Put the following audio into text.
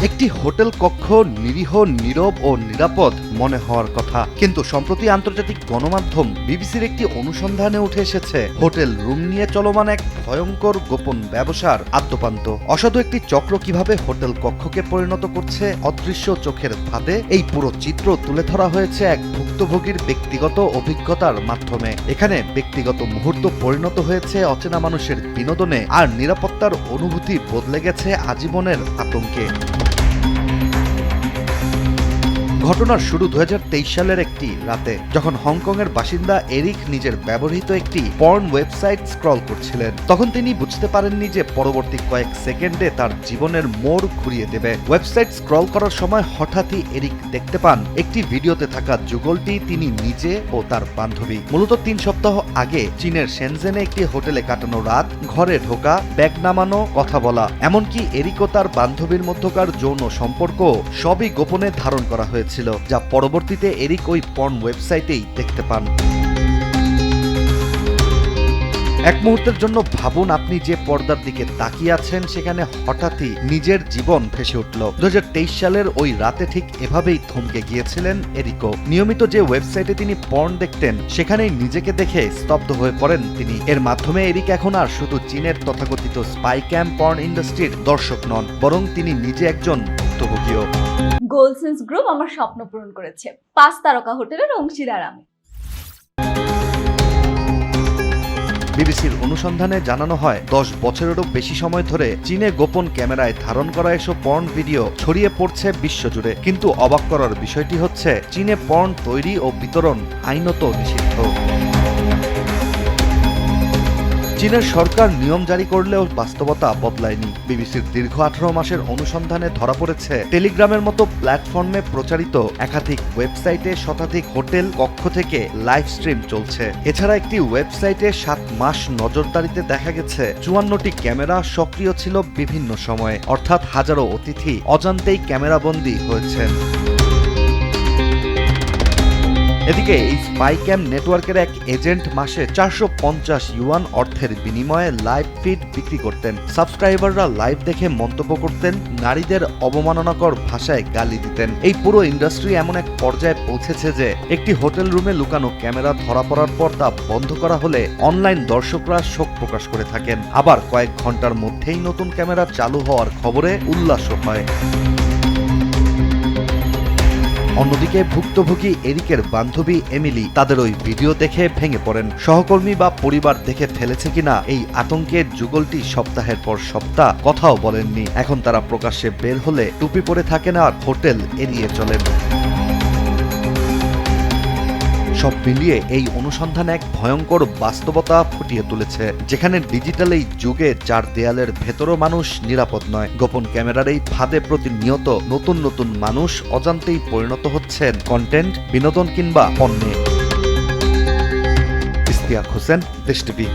একটি হোটেল কক্ষ নিরীহ, নীরব ও নিরাপদ মনে হওয়ার কথা, কিন্তু সম্প্রতি আন্তর্জাতিক গণমাধ্যম বিবিসির একটি অনুসন্ধানে উঠে এসেছে হোটেল রুম নিয়ে চলমান এক ভয়ঙ্কর গোপন ব্যবসার আদ্যোপান্ত। অসাধু একটি চক্র কিভাবে হোটেল কক্ষকে পরিণত করছে অদৃশ্য চোখের ফাঁদে, এই পুরো চিত্র তুলে ধরা হয়েছে এক ভুক্তভোগীর ব্যক্তিগত অভিজ্ঞতার মাধ্যমে। এখানে ব্যক্তিগত মুহূর্ত পরিণত হয়েছে অচেনা মানুষের বিনোদনে, আর নিরাপত্তার অনুভূতি বদলে গেছে আজীবনের আতঙ্কে। ঘটনার শুরু 2023 সালের একটি রাতে, যখন হংকংয়ের বাসিন্দা এরিক নিজের ব্যবহৃত একটি পর্ন ওয়েবসাইট স্ক্রল করছিলেন। তখন তিনি বুঝতে পারেননি যে পরবর্তী কয়েক সেকেন্ডে তার জীবনের মোড় ঘুরিয়ে দেবে। ওয়েবসাইট স্ক্রল করার সময় হঠাৎই এরিক দেখতে পান একটি ভিডিওতে থাকা যুগলটি তিনি নিজে ও তার বান্ধবী। মূলত 3 সপ্তাহ আগে চীনের শেনজেনে একটি হোটেলে কাটানো রাত, ঘরে ঢোকা, ব্যাগ নামানো, কথা বলা, এমনকি এরিক ও তার বান্ধবীর মধ্যকার যৌন সম্পর্ক সবই গোপনে ধারণ করা হয়েছে, যা পরবর্তীতে এরিক ওই পর্ন ওয়েবসাইটেই দেখতে পান। এক মুহূর্তের জন্য ভাবুন, আপনি যে পর্দার দিকে তাকিয়ে আছেন সেখানে হঠাৎই নিজের জীবন ভেসে উঠল। 2023 সালের ওই রাতে ঠিক এভাবেই থমকে গিয়েছিলেন এরিকো। নিয়মিত যে ওয়েবসাইটে তিনি পর্ন দেখতেন সেখানেই নিজেকে দেখে স্তব্ধ হয়ে পড়েন তিনি। এর মাধ্যমে এরিক এখন আর শুধু চীনের তথাকথিত স্পাই ক্যাম্প পর্ন ইন্ডাস্ট্রির দর্শক নন, বরং তিনি নিজে একজন ভুক্তভোগীও। গোলসেন্স গ্রুপ আমার স্বপ্ন পূরণ করেছে। 5 তারকা হোটেলের অংশীদার আমি। বিবিসির অনুসন্ধানে জানানো হয়, 10 বছরেরও বেশি সময় ধরে চীনে গোপন ক্যামেরায় ধারণ করা এসব পর্ন ভিডিও ছড়িয়ে পড়ছে বিশ্বজুড়ে। কিন্তু অবাক করার বিষয়টি হচ্ছে, চীনে পর্ন তৈরি ও বিতরণ আইনত নিষিদ্ধ। চীনের সরকার নিয়ম জারি করলেও বাস্তবতা বদলায়নি। বিবিসির দীর্ঘ 18 মাসের অনুসন্ধানে ধরা পড়েছে, টেলিগ্রামের মতো প্ল্যাটফর্মে প্রচারিত একাধিক ওয়েবসাইটে শতাধিক হোটেল কক্ষ থেকে লাইভ স্ট্রিম চলছে। এছাড়া একটি ওয়েবসাইটে 7 মাস নজরদারিতে দেখা গেছে 54টি ক্যামেরা সক্রিয় ছিল বিভিন্ন সময়ে, অর্থাৎ হাজারো অতিথি অজান্তেই ক্যামেরাবন্দী হয়েছেন। এদিকে এই স্পাই ক্যাম্প নেটওয়ার্কের এক এজেন্ট মাসে 450 ইউয়ান অর্থের বিনিময়ে লাইভ ফিড বিক্রি করতেন। সাবস্ক্রাইবাররা লাইভ দেখে মন্তব্য করতেন, নারীদের অবমাননাকর ভাষায় গালি দিতেন। এই পুরো ইন্ডাস্ট্রি এমন এক পর্যায়ে পৌঁছেছে যে একটি হোটেল রুমে লুকানো ক্যামেরা ধরা পড়ার পর তা বন্ধ করা হলে অনলাইন দর্শকরা শোক প্রকাশ করে থাকেন। আবার কয়েক ঘন্টার মধ্যেই নতুন ক্যামেরা চালু হওয়ার খবরে উল্লাসও হয়। অন্যদিকে ভুক্তভোগী এরিকের বান্ধবী এমিলি তাদের ওই ভিডিও দেখে ভেঙে পড়েন। সহকর্মী বা পরিবার দেখে ফেলেছে কিনা এই আতঙ্কের যুগলটি সপ্তাহের পর সপ্তাহ কথাও বলেননি। এখন তারা প্রকাশ্যে বের হলে টুপি পরে থাকেন আর হোটেল এড়িয়ে চলেন। সব মিলিয়ে এই অনুসন্ধান এক ভয়ঙ্কর বাস্তবতা ফুটিয়ে তুলেছে, যেখানে ডিজিটাল এই যুগে 4 দেয়ালের ভেতরও মানুষ নিরাপদ নয়। গোপন ক্যামেরার এই ফাঁদে প্রতিনিয়ত নতুন নতুন মানুষ অজান্তেই পরিণত হচ্ছেন কন্টেন্ট, বিনোদন কিংবা পণ্যে। ইশতিয়াক হোসেন, দেশ টিভি।